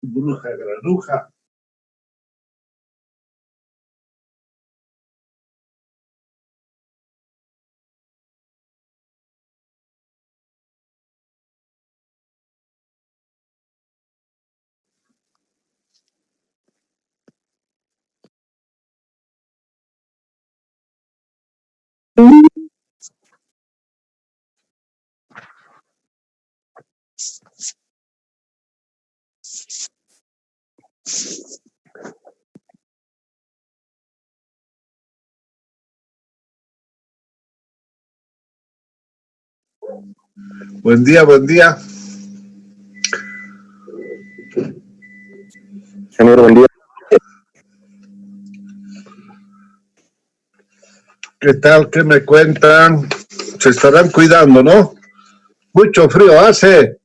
Bruja, granuja. Buen día, buen día. Señor, buen día. ¿Qué tal? ¿Qué me cuentan? Se estarán cuidando, ¿no? Mucho frío hace.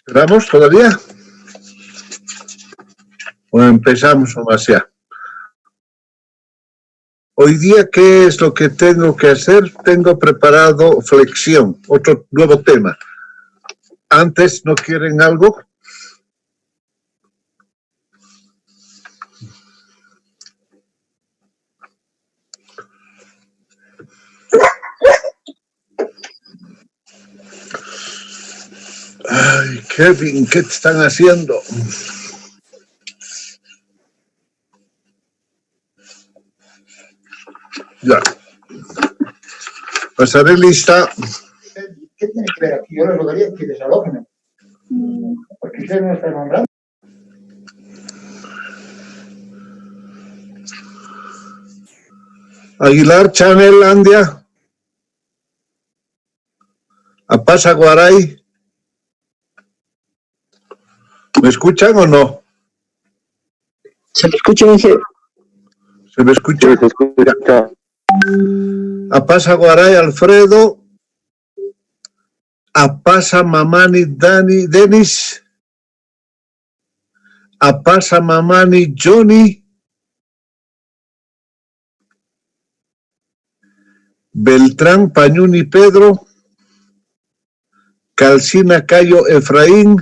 ¿Esperamos todavía? ¿O empezamos nomás ya? Hoy día, ¿qué es lo que tengo que hacer? Tengo preparado flexión, otro nuevo tema. Antes, ¿no quieren algo? Ay, Kevin, ¿qué te están haciendo? Ya. Pasaré lista. ¿Qué tiene que ver aquí? Yo les rogaría que desalojen. Porque usted no está nombrando. Aguilar, Chanel, Andia. Apasa, Guaray. ¿Me escuchan o no? ¿Se me escucha, Inge? ¿Se me escucha? Sí, se escucha. Apasa, Guaray, Alfredo. Apasa, Mamani, Dani, Denis. Apasa, Mamani, Johnny. Beltrán, Pañuni, Pedro. Calcina, Cayo, Efraín.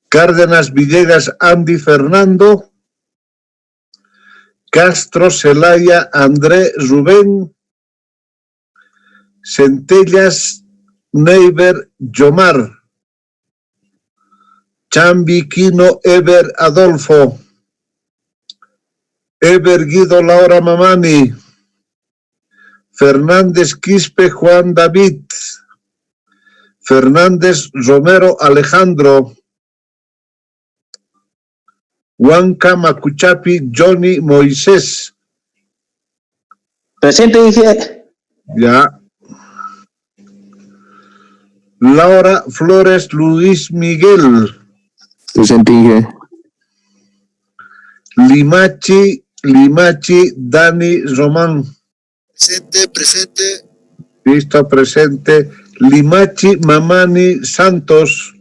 Cárdenas, Villegas, Andy, Fernando. Castro, Celaya, André, Rubén. Centellas, Neiber, Yomar. Chambi Quino Eber Adolfo, Eber Guido Laura Mamani, Fernández Quispe Juan David, Fernández Romero Alejandro, Huanca Macuchapi Johnny Moisés. Presente, Inge. Ya. Laura Flores Luis Miguel. Presente, Inge. Limachi Dani Román. Presente. Listo, presente. Limachi Mamani Santos.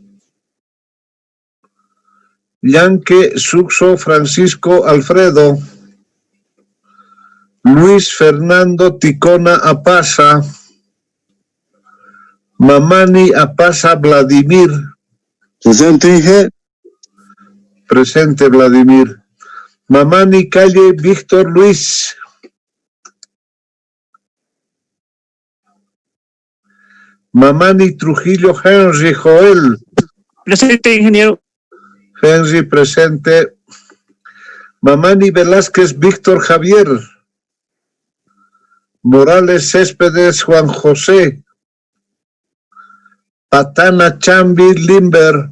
Yanque Suxo Francisco Alfredo. Luis Fernando Ticona Apasa. Mamani Apasa Vladimir. Presente, Inge. Presente, Vladimir. Mamani Calle Víctor Luis. Mamani Trujillo Henry Joel. Presente, ingeniero. Henry, presente. Mamani Velázquez Víctor Javier. Morales Céspedes Juan José. Patana Chambi Limber.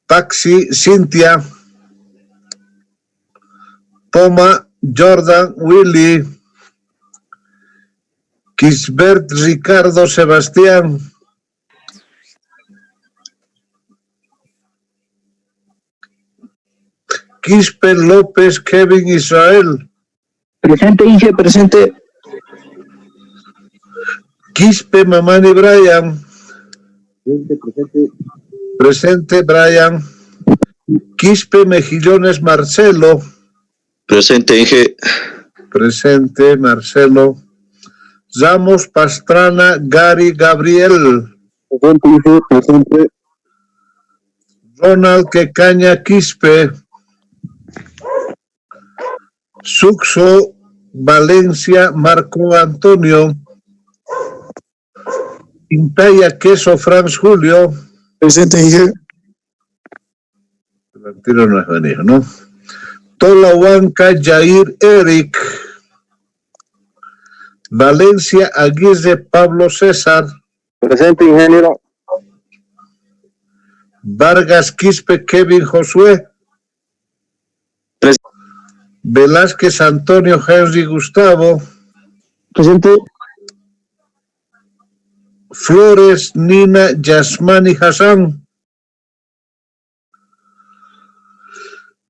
Paxi Cintia. Poma Jordan Willy. Kisbert Ricardo Sebastián. Quispe López Kevin Israel. Presente, Inge. Presente. Quispe Mamani Brian. Presente Brian. Quispe Mejillones Marcelo. Presente, Inge. Presente Marcelo. Ramos Pastrana Gary Gabriel. Presente, Inge. Presente. Ronald Quecaña Quispe. Suxo Valencia Marco Antonio. Intaya Queso Franz Julio. Presente, Inge. El tiro no es venido, ¿no? Tolahuanca Jair Eric. Valencia Aguirre Pablo César. Presente, ingeniero. Vargas Quispe Kevin Josué. Velázquez Antonio Henry Gustavo. Presente. Flores Nina Yasmani Hassan.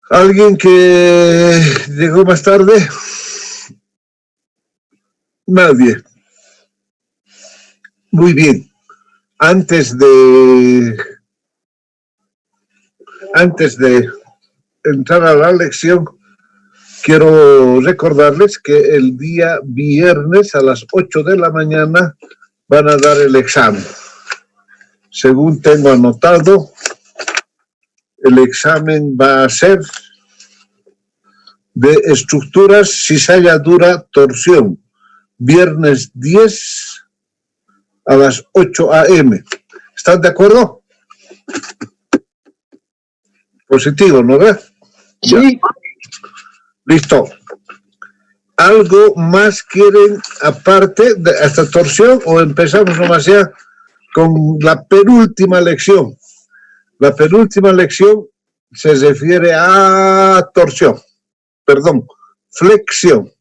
¿Alguien que llegó más tarde? Nadie. Muy bien. Antes de entrar a la lección, quiero recordarles que el día viernes a las 8 de la mañana van a dar el examen. Según tengo anotado, el examen va a ser de estructuras cizalladura torsión. Viernes 10 a las 8 a.m. ¿Están de acuerdo? Positivo, ¿no ves? Sí. Listo. ¿Algo más quieren aparte de esta torsión o empezamos nomás ya con la penúltima lección? La penúltima lección se refiere a torsión, perdón, flexión.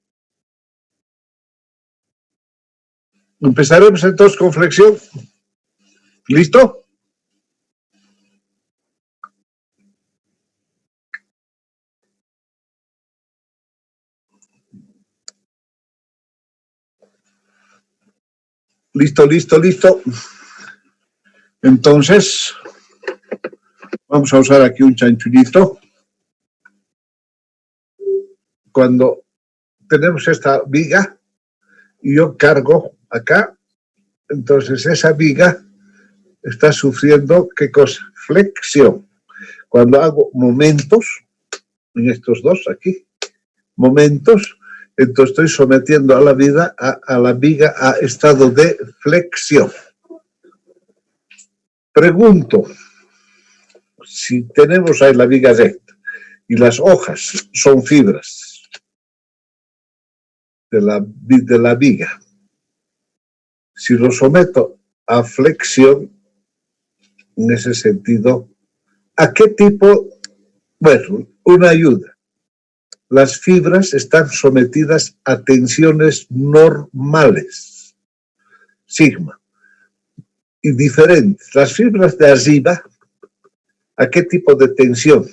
Empezaremos entonces con flexión. ¿Listo? Listo. Entonces, vamos a usar aquí un chanchullito. Cuando tenemos esta viga y yo cargo acá, entonces esa viga está sufriendo, ¿qué cosa? Flexión. Cuando hago momentos, en estos dos aquí, momentos, entonces estoy sometiendo a la viga a estado de flexión. Pregunto, si tenemos ahí la viga recta y las hojas son fibras de la viga, si lo someto a flexión, en ese sentido, ¿a qué tipo? Bueno, una ayuda. Las fibras están sometidas a tensiones normales, sigma, y diferentes. Las fibras de arriba, ¿a qué tipo de tensión?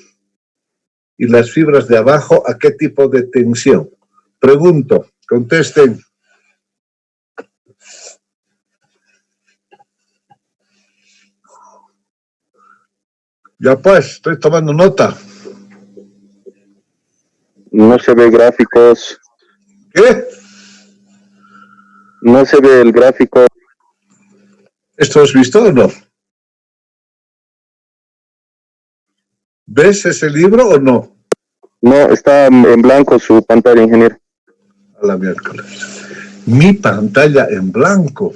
Y las fibras de abajo, ¿a qué tipo de tensión? Pregunto, contesten. Ya pues, estoy tomando nota. No se ve gráficos. ¿Qué? No se ve el gráfico. ¿Esto has visto o no? ¿Ves ese libro o no? No, está en blanco su pantalla, ingeniero. A la miércoles. Mi pantalla en blanco.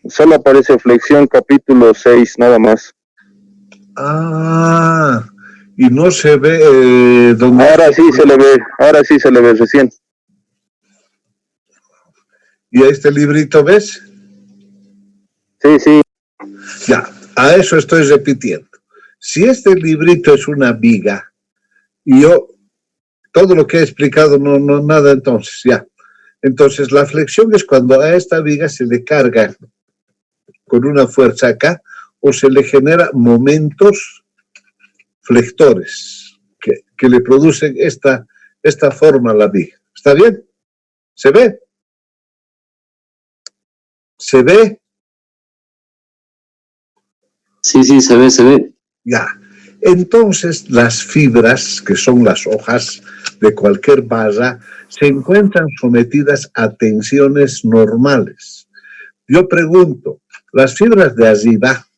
Solo aparece flexión capítulo 6, nada más. Ah, y no se ve dónde... Ahora sí se le ve recién. ¿Y a este librito ves? Sí. Ya, a eso estoy repitiendo. Si este librito es una viga, y yo, todo lo que he explicado, no nada, entonces, ya. Entonces, la flexión es cuando a esta viga se le carga con una fuerza acá, o se le genera momentos flectores que le producen esta forma a la viga. ¿Está bien? ¿Se ve? ¿Se ve? Sí, se ve. Ya. Entonces, las fibras, que son las hojas de cualquier valla, se encuentran sometidas a tensiones normales. Yo pregunto, las fibras de arriba,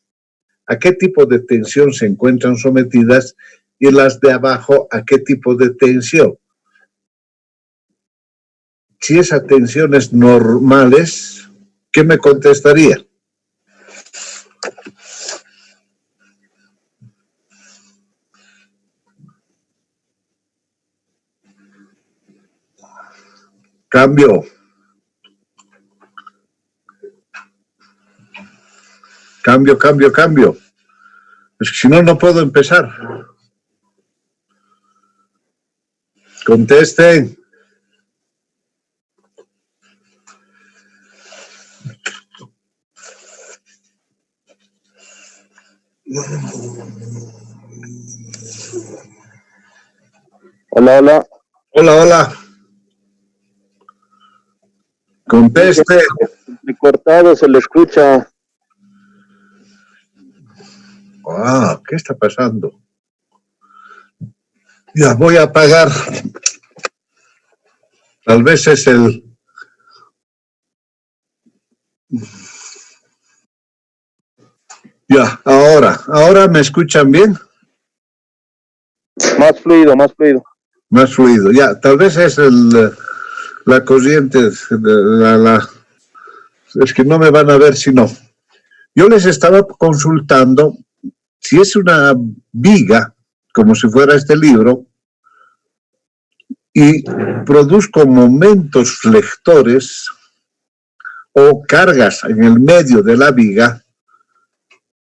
¿a qué tipo de tensión se encuentran sometidas? Y las de abajo, ¿a qué tipo de tensión? Si esa tensión es normales, ¿qué me contestaría? Cambio. Es que si no, no puedo empezar. Contesten. Hola. Hola. Conteste. Cortado se le escucha. Ah, ¿qué está pasando? Ya voy a apagar. Tal vez es el... Ya, ahora me escuchan bien. Más fluido. Más fluido, ya, tal vez es la corriente, es que no me van a ver si no. Yo les estaba consultando si es una viga, como si fuera este libro, y produzco momentos flectores o cargas en el medio de la viga,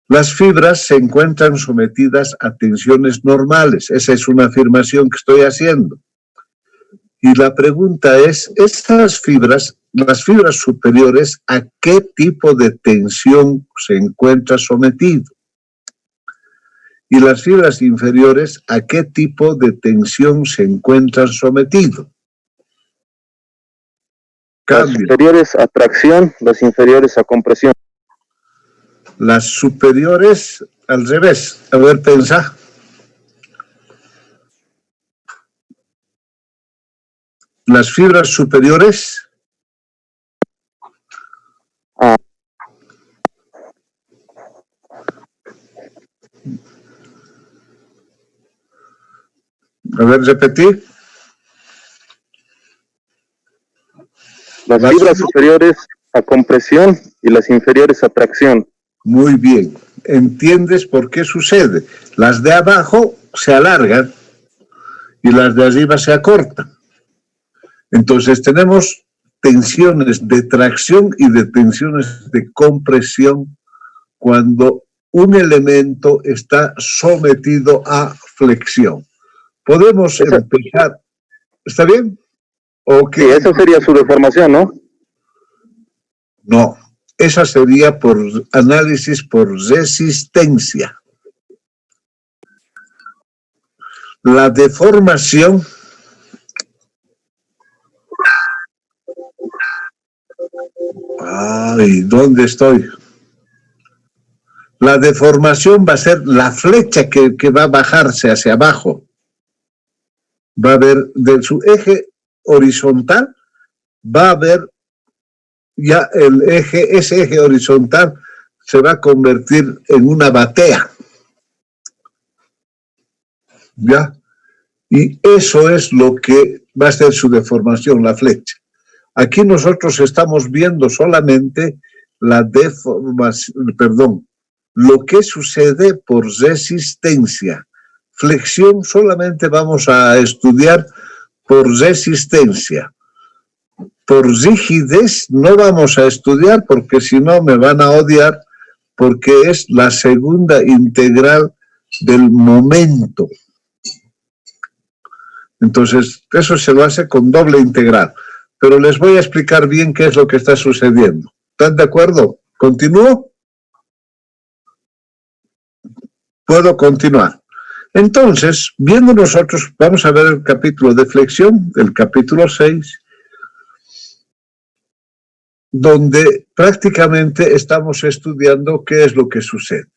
las fibras se encuentran sometidas a tensiones normales. Esa es una afirmación que estoy haciendo. Y la pregunta es, estas fibras, las fibras superiores, ¿a qué tipo de tensión se encuentra sometido? Y las fibras inferiores, ¿a qué tipo de tensión se encuentran sometido? Las superiores a tracción, las inferiores a compresión. Las superiores al revés. A ver, pensá. Las fibras superiores. Ah. A ver, repetí. Las fibras superiores a compresión y las inferiores a tracción. Muy bien. entiendes por qué sucede. Las de abajo se alargan y las de arriba se acortan. Entonces tenemos tensiones de tracción y de tensiones de compresión cuando un elemento está sometido a flexión. Podemos empezar. ¿Está bien? ¿O qué? Sí, eso sería su deformación, ¿no? No, esa sería por análisis por resistencia. La deformación ay, ¿dónde estoy? La deformación va a ser la flecha que va a bajarse hacia abajo. Va a haber de su eje horizontal, va a haber ya el eje, ese eje horizontal se va a convertir en una batea. ¿Ya? Y eso es lo que va a ser su deformación, la flecha. Aquí nosotros estamos viendo solamente la deformación, perdón, lo que sucede por resistencia. Flexión solamente vamos a estudiar por resistencia. Por rigidez no vamos a estudiar porque si no me van a odiar porque es la segunda integral del momento. Entonces, eso se lo hace con doble integral. Pero les voy a explicar bien qué es lo que está sucediendo. ¿Están de acuerdo? ¿Continúo? Puedo continuar. Entonces, viendo nosotros, vamos a ver el capítulo de flexión, el capítulo 6, donde prácticamente estamos estudiando qué es lo que sucede.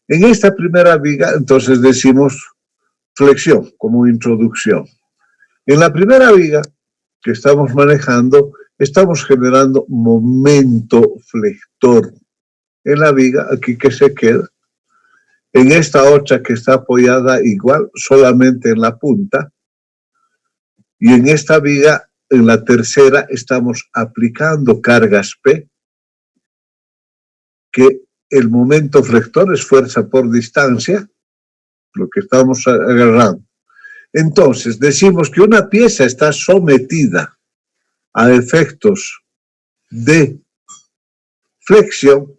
En esta primera viga, entonces decimos flexión como introducción. En la primera viga que estamos manejando, estamos generando momento flector. En la viga, aquí que se queda, en esta otra que está apoyada igual, solamente en la punta, y en esta viga, en la tercera, estamos aplicando cargas P, que el momento flector es fuerza por distancia, lo que estamos agarrando. Entonces, decimos que una pieza está sometida a efectos de flexión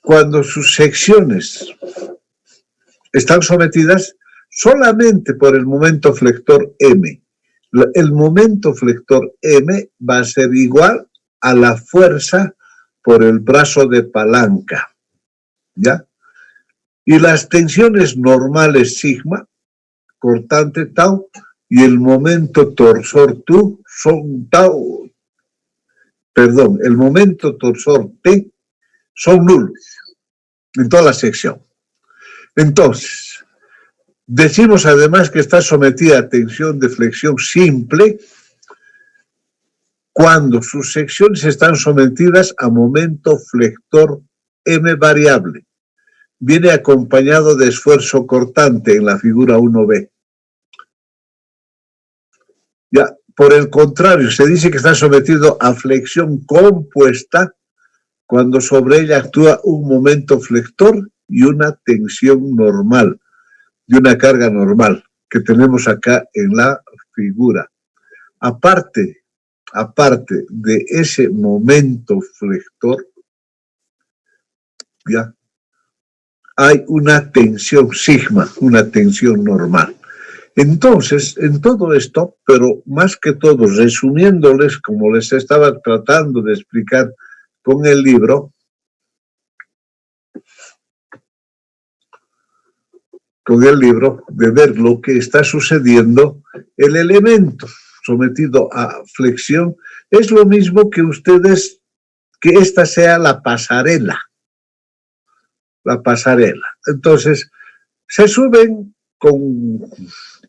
cuando sus secciones están sometidas solamente por el momento flector M. El momento flector M va a ser igual a la fuerza por el brazo de palanca, ¿ya? Y las tensiones normales sigma, cortante tau, y el momento torsor tu son tau, perdón, el momento torsor T son nulos en toda la sección. Entonces, decimos además que está sometida a tensión de flexión simple cuando sus secciones están sometidas a momento flector M variable. Viene acompañado de esfuerzo cortante en la figura 1b. Ya, por el contrario, se dice que está sometido a flexión compuesta cuando sobre ella actúa un momento flector y una tensión normal, y una carga normal, que tenemos acá en la figura. Aparte de ese momento flector, ya, hay una tensión sigma, una tensión normal. Entonces, en todo esto, pero más que todo, resumiéndoles, como les estaba tratando de explicar con el libro, de ver lo que está sucediendo, el elemento sometido a flexión es lo mismo que ustedes, que esta sea la pasarela. La pasarela. Entonces, se suben con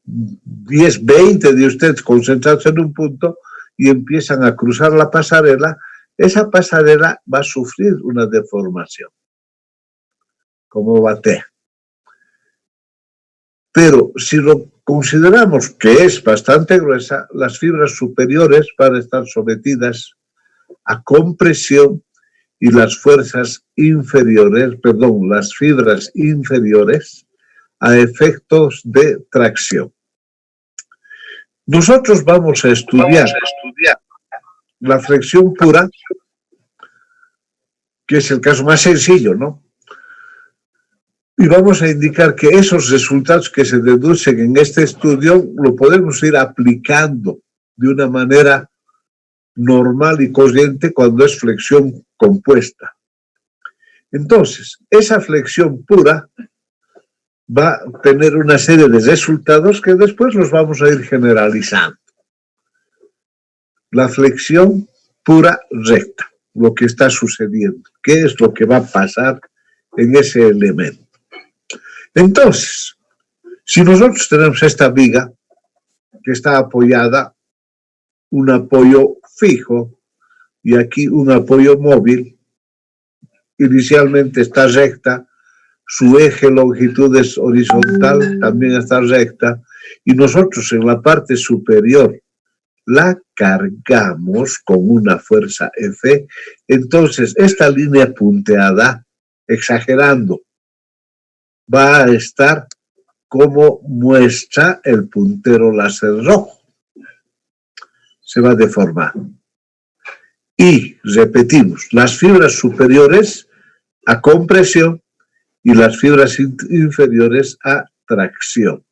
10, 20 de ustedes concentrados en un punto y empiezan a cruzar la pasarela. Esa pasarela va a sufrir una deformación, como batea. Pero si lo consideramos que es bastante gruesa, las fibras superiores van a estar sometidas a compresión y las fuerzas inferiores, perdón, las fibras inferiores a efectos de tracción. Nosotros vamos a estudiar la flexión pura, que es el caso más sencillo, ¿no? Y vamos a indicar que esos resultados que se deducen en este estudio lo podemos ir aplicando de una manera normal y corriente cuando es flexión compuesta. Entonces, esa flexión pura va a tener una serie de resultados que después los vamos a ir generalizando. La flexión pura recta, lo que está sucediendo, qué es lo que va a pasar en ese elemento. Entonces, si nosotros tenemos esta viga que está apoyada, un apoyo fijo y aquí un apoyo móvil, inicialmente está recta, su eje longitud es horizontal, también está recta, y nosotros en la parte superior la cargamos con una fuerza F, entonces esta línea punteada, exagerando, va a estar como muestra el puntero láser rojo. Se va a deformar. Y repetimos, las fibras superiores a compresión y las fibras inferiores a tracción.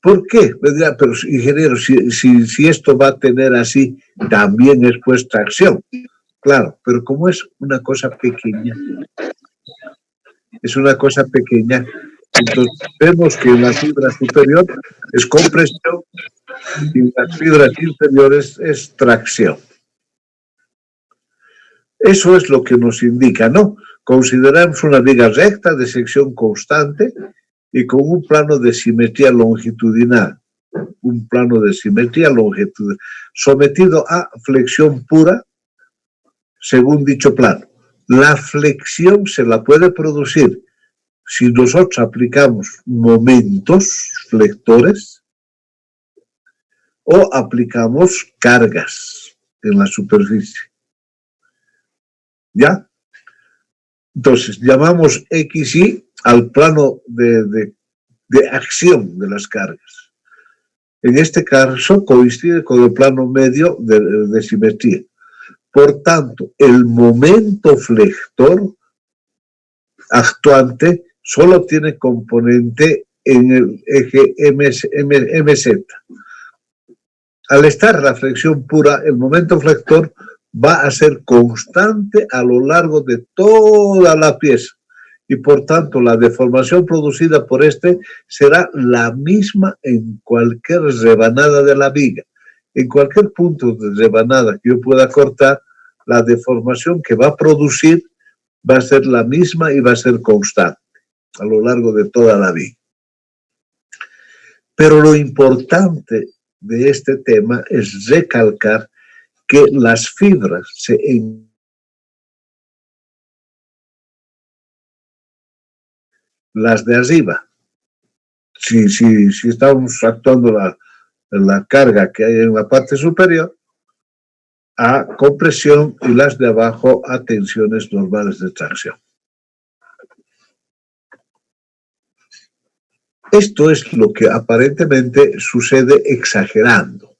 ¿Por qué? Me dirá, pero ingeniero, si esto va a tener así, también es pues tracción. Claro, pero como es una cosa pequeña, entonces vemos que en la fibra superior es compresión y en las fibras inferiores es tracción. Eso es lo que nos indica, ¿no? Consideramos una viga recta de sección constante y con un plano de simetría longitudinal. Un plano de simetría longitudinal sometido a flexión pura según dicho plano. La flexión se la puede producir si nosotros aplicamos momentos flectores o aplicamos cargas en la superficie. ¿Ya? Entonces, llamamos XY al plano de acción de las cargas. En este caso coincide con el plano medio de simetría. Por tanto, el momento flector actuante solo tiene componente en el eje MZ. Al estar la flexión pura, el momento flector va a ser constante a lo largo de toda la pieza y por tanto la deformación producida por este será la misma en cualquier rebanada de la viga. En cualquier punto de rebanada que yo pueda cortar, la deformación que va a producir va a ser la misma y va a ser constante a lo largo de toda la viga. Pero lo importante de este tema es recalcar que las fibras las de arriba, si estamos actuando la carga que hay en la parte superior, a compresión y las de abajo a tensiones normales de tracción. Esto es lo que aparentemente sucede exagerando.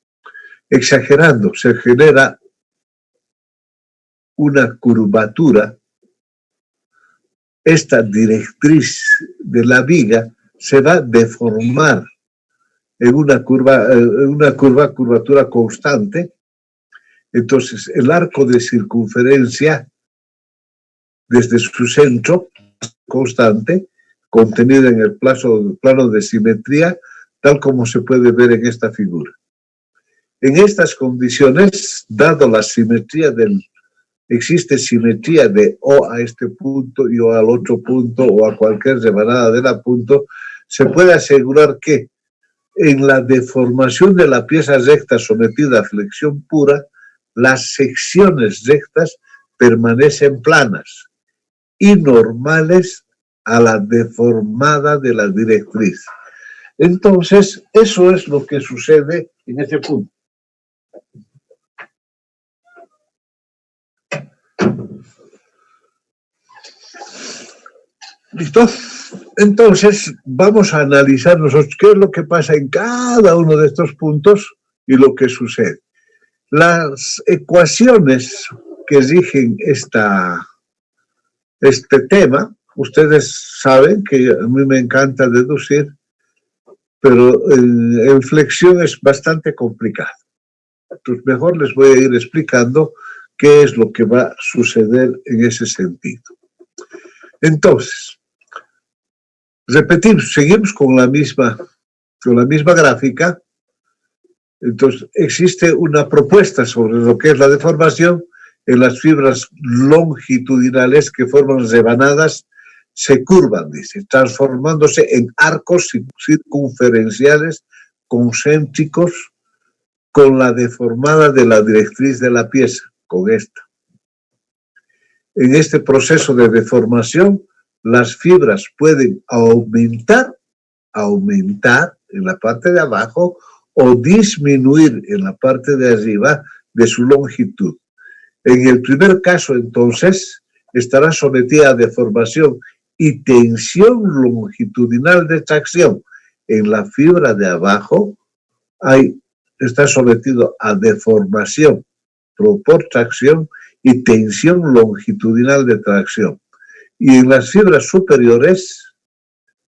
Exagerando se genera una curvatura. Esta directriz de la viga se va a deformar en una curvatura constante. Entonces, el arco de circunferencia desde su centro constante, contenido en el plano de simetría, tal como se puede ver en esta figura. En estas condiciones, dado la simetría existe simetría de O a este punto y O al otro punto o a cualquier rebanada de la punto, se puede asegurar que en la deformación de la pieza recta sometida a flexión pura, las secciones rectas permanecen planas y normales a la deformada de la directriz. Entonces, eso es lo que sucede en este punto. ¿Listo? Entonces, vamos a analizar nosotros qué es lo que pasa en cada uno de estos puntos y lo que sucede. Las ecuaciones que rigen este tema, ustedes saben que a mí me encanta deducir, pero en flexión es bastante complicado. Entonces, mejor les voy a ir explicando qué es lo que va a suceder en ese sentido. Entonces, repetimos, seguimos con la misma gráfica. Entonces, existe una propuesta sobre lo que es la deformación en las fibras longitudinales que forman rebanadas, se curvan, dice, transformándose en arcos circunferenciales concéntricos con la deformada de la directriz de la pieza, con esta. En este proceso de deformación, las fibras pueden aumentar en la parte de abajo o disminuir en la parte de arriba de su longitud. En el primer caso, entonces, estará sometida a deformación y tensión longitudinal de tracción. En la fibra de abajo está sometido a deformación por tracción y tensión longitudinal de tracción. Y en las fibras superiores,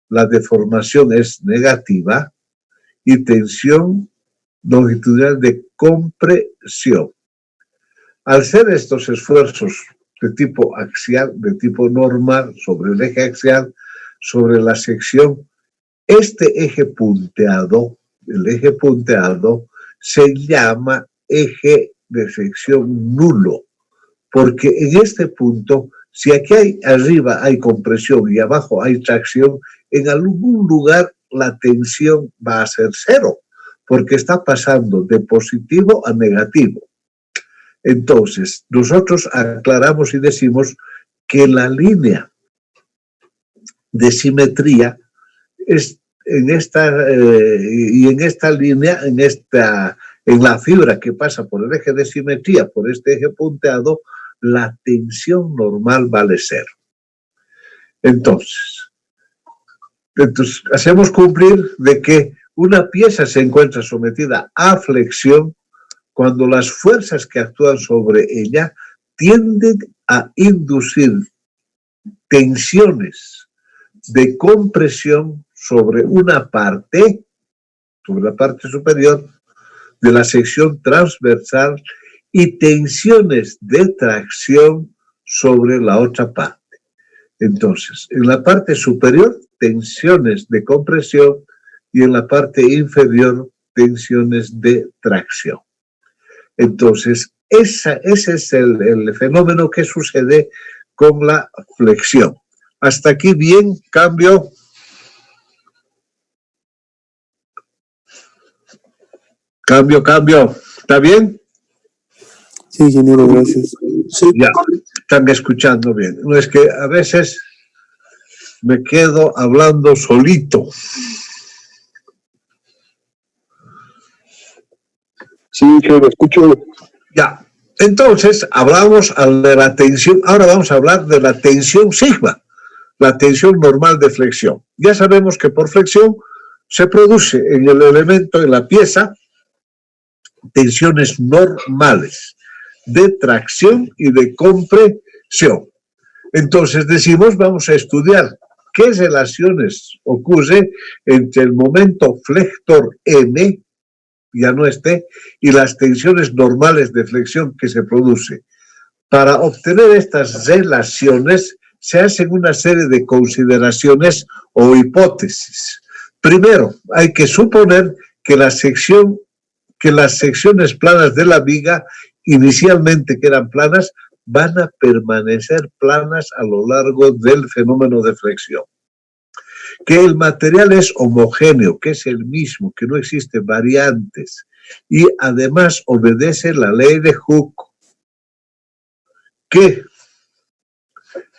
la deformación es negativa y tensión longitudinal de compresión. Al ser estos esfuerzos de tipo axial, de tipo normal, sobre el eje axial, sobre la sección, este eje punteado, el eje punteado, se llama eje de sección nulo, porque en este punto, si aquí arriba hay compresión y abajo hay tracción, en algún lugar la tensión va a ser cero, porque está pasando de positivo a negativo. Entonces, nosotros aclaramos y decimos que la línea de simetría es en esta línea, en la fibra que pasa por el eje de simetría, por este eje punteado, la tensión normal vale cero. Entonces, hacemos cumplir de que una pieza se encuentra sometida a flexión cuando las fuerzas que actúan sobre ella tienden a inducir tensiones de compresión sobre la parte superior de la sección transversal y tensiones de tracción sobre la otra parte. Entonces, en la parte superior, tensiones de compresión y en la parte inferior, tensiones de tracción. Entonces, ese es el fenómeno que sucede con la flexión. Hasta aquí bien, cambio. Cambio. ¿Está bien? Sí, ingeniero, gracias. Sí. Ya, están escuchando bien. No es que a veces me quedo hablando solito. Sí, yo lo escucho. Ya, entonces hablamos de la tensión, ahora vamos a hablar de la tensión sigma, la tensión normal de flexión. Ya sabemos que por flexión se produce en el elemento, en la pieza, tensiones normales de tracción y de compresión. Entonces decimos, vamos a estudiar qué relaciones ocurren entre el momento flector M, ya no esté, y las tensiones normales de flexión que se produce. Para obtener estas relaciones se hacen una serie de consideraciones o hipótesis. Primero, hay que suponer que las secciones planas de la viga, inicialmente que eran planas, van a permanecer planas a lo largo del fenómeno de flexión. Que el material es homogéneo, que es el mismo, que no existen variantes y además obedece la ley de Hooke, que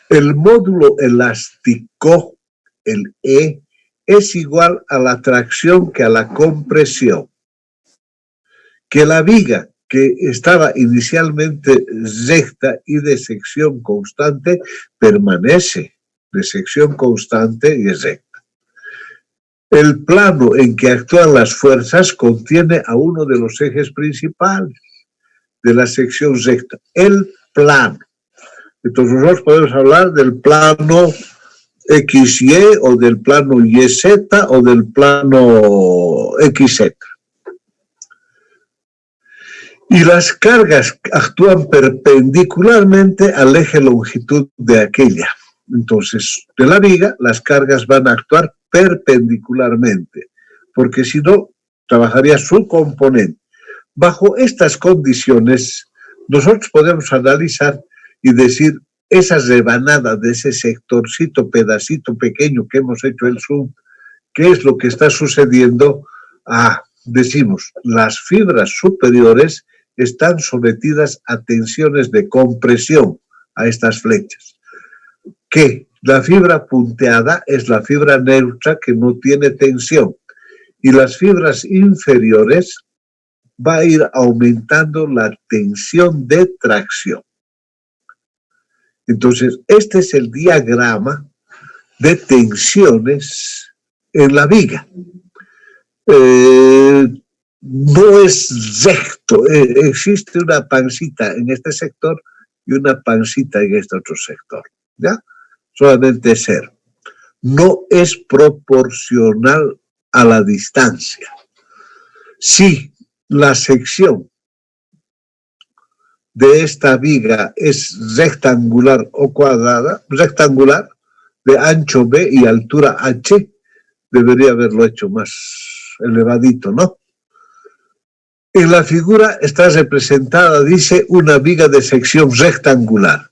el módulo elástico, el E, es igual a la tracción que a la compresión, que la viga que estaba inicialmente recta y de sección constante permanece de sección constante y es recta. El plano en que actúan las fuerzas contiene a uno de los ejes principales de la sección recta, el plano. Entonces nosotros podemos hablar del plano XY o del plano YZ o del plano XZ. Y las cargas actúan perpendicularmente al eje longitud de aquella. Entonces, de la viga, las cargas van a actuar perpendicularmente, porque si no, trabajaría su componente. Bajo estas condiciones, nosotros podemos analizar y decir esa rebanada de ese sectorcito, pedacito pequeño que hemos hecho el zoom, ¿qué es lo que está sucediendo? Decimos, las fibras superiores están sometidas a tensiones de compresión a estas flechas. Que la fibra punteada es la fibra neutra que no tiene tensión y las fibras inferiores va a ir aumentando la tensión de tracción. Entonces, este es el diagrama de tensiones en la viga. No es recto, existe una pancita en este sector y una pancita en este otro sector, ¿ya? Solamente es cero. No es proporcional a la distancia. Si la sección de esta viga es rectangular o cuadrada, rectangular, de ancho B y altura H, debería haberlo hecho más elevadito, ¿no? En la figura está representada, dice, una viga de sección rectangular,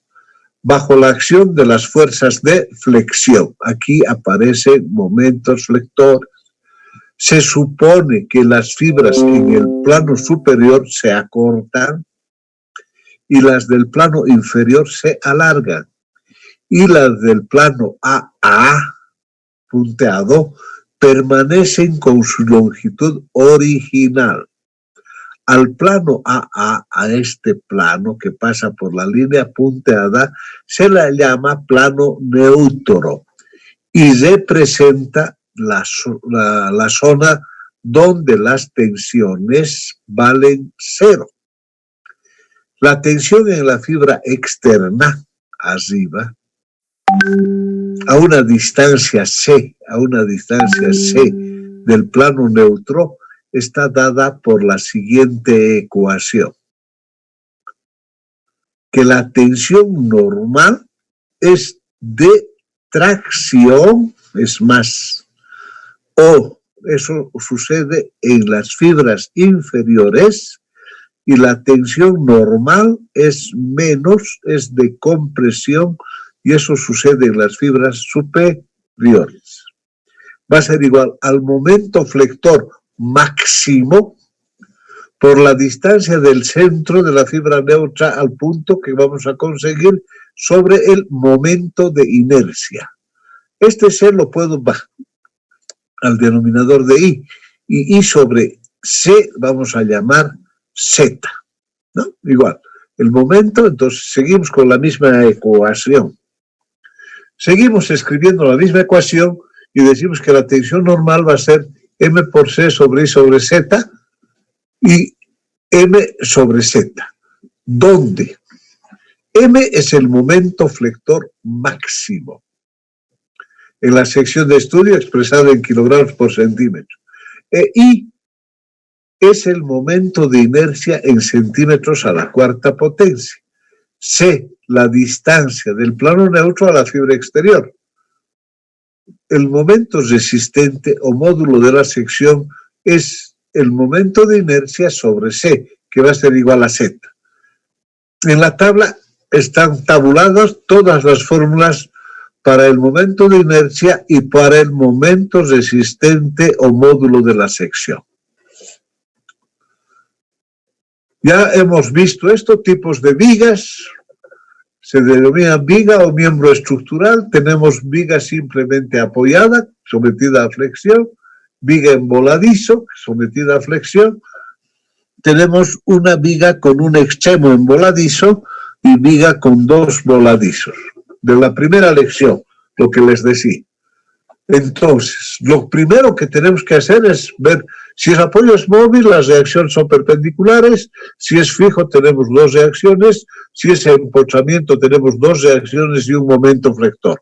bajo la acción de las fuerzas de flexión. Aquí aparecen momentos flectores. Se supone que las fibras en el plano superior se acortan y las del plano inferior se alargan. Y las del plano AA, punteado, permanecen con su longitud original. Al plano AA, a este plano que pasa por la línea punteada, se la llama plano neutro y representa la zona donde las tensiones valen cero. La tensión en la fibra externa, arriba, a una distancia C del plano neutro, está dada por la siguiente ecuación. Que la tensión normal es de tracción, es más, o eso sucede en las fibras inferiores y la tensión normal es menos, es de compresión y eso sucede en las fibras superiores. Va a ser igual al momento flector máximo por la distancia del centro de la fibra neutra al punto que vamos a conseguir sobre el momento de inercia. Este C lo puedo bajar al denominador de I y I sobre C vamos a llamar Z, ¿no? Igual, el momento, entonces seguimos con la misma ecuación. Seguimos escribiendo la misma ecuación y decimos que la tensión normal va a ser M por C sobre I sobre Z y M sobre Z. ¿Dónde? M es el momento flector máximo. En la sección de estudio expresado en kilogramos por centímetro. I es el momento de inercia en centímetros a la cuarta potencia. C, la distancia del plano neutro a la fibra exterior. El momento resistente o módulo de la sección es el momento de inercia sobre C, que va a ser igual a Z. En la tabla están tabuladas todas las fórmulas para el momento de inercia y para el momento resistente o módulo de la sección. Ya hemos visto estos tipos de vigas. Se denomina viga o miembro estructural. Tenemos viga simplemente apoyada, sometida a flexión, viga en voladizo, sometida a flexión. Tenemos una viga con un extremo en voladizo y viga con dos voladizos. De la primera lección, lo que les decía. Entonces, lo primero que tenemos que hacer es ver si el apoyo es móvil, las reacciones son perpendiculares, si es fijo tenemos dos reacciones, si es empotramiento tenemos dos reacciones y un momento flector.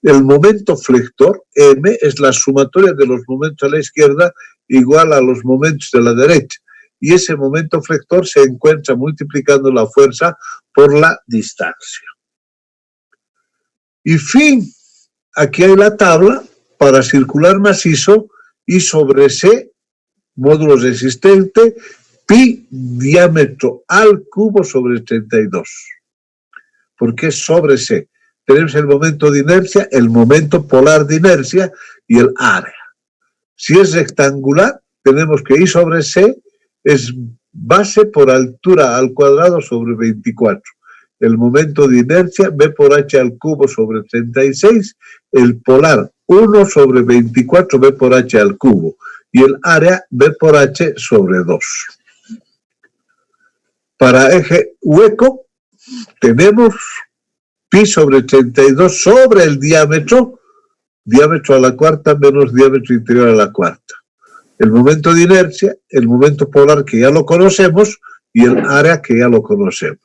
El momento flector, M, es la sumatoria de los momentos a la izquierda igual a los momentos de la derecha. Y ese momento flector se encuentra multiplicando la fuerza por la distancia. Y fin. Aquí hay la tabla para circular macizo y sobre C, módulo resistente, pi diámetro al cubo sobre 32. ¿Por qué sobre C? Tenemos el momento de inercia, el momento polar de inercia y el área. Si es rectangular, tenemos que I sobre C es base por altura al cuadrado sobre 24. El momento de inercia, B por H al cubo sobre 36, el polar 1 sobre 24, B por H al cubo, y el área, B por H sobre 2. Para eje hueco, tenemos pi sobre 32 sobre el diámetro, diámetro a la cuarta menos diámetro interior a la cuarta. El momento de inercia, el momento polar que ya lo conocemos, y el área que ya lo conocemos.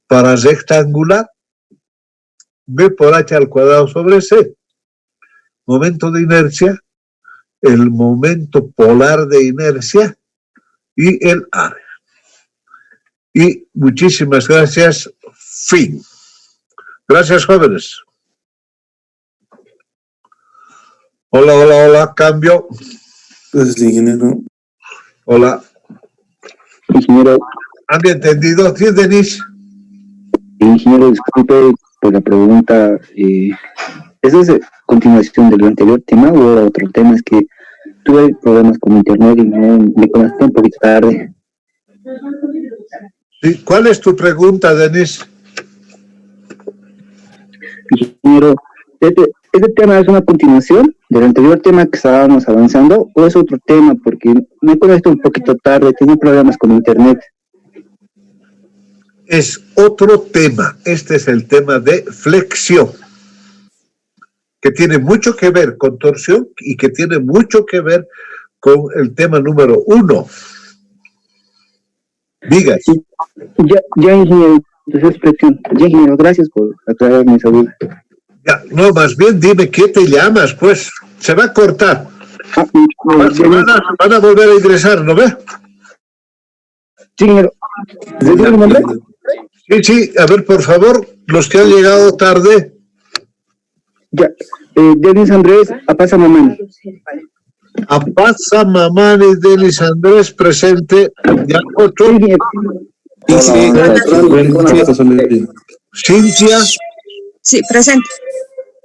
Para rectangular, B por H al cuadrado sobre C. Momento de inercia, el momento polar de inercia y el área. Y muchísimas gracias. Fin. Gracias, jóvenes. Hola, hola, hola. Cambio. Gracias, ingeniero. Hola. Ingeniero, ¿Han entendido? ¿Sí, Denis? ingeniero, disculpe por la pregunta. ¿Esa es continuación del anterior tema o era otro tema? Es que tuve problemas con internet y no me conecté un poquito tarde. Sí. ¿Cuál es tu pregunta, Denis? Ingeniero, ¿este tema es una continuación del anterior tema que estábamos avanzando o es otro tema? Porque me conecté un poquito tarde, tengo problemas con internet. Es otro tema. Este es el tema de flexión, que tiene mucho que ver con torsión y que tiene mucho que ver con el tema número 1. Digas. Ya, ingeniero, entonces flexión. Ya, ingeniero, gracias por aclararme esa duda. Ya, no, más bien dime qué te llamas, pues. Se va a cortar. Van a volver a ingresar, ¿no ve? Sí, ingeniero. ¿De mi nombre? Sí, a ver, por favor, los que han llegado tarde. Ya, Denis Andrés, Apasa Mamani. Apasa Mamani, Denis Andrés, presente. Ya, otro. Cintia. Sí, presente.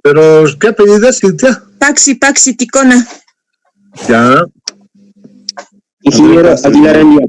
Pero, ¿qué apellido es, Cintia? Paxi, Ticona. Ya. Ingeniero Aguilar Elia.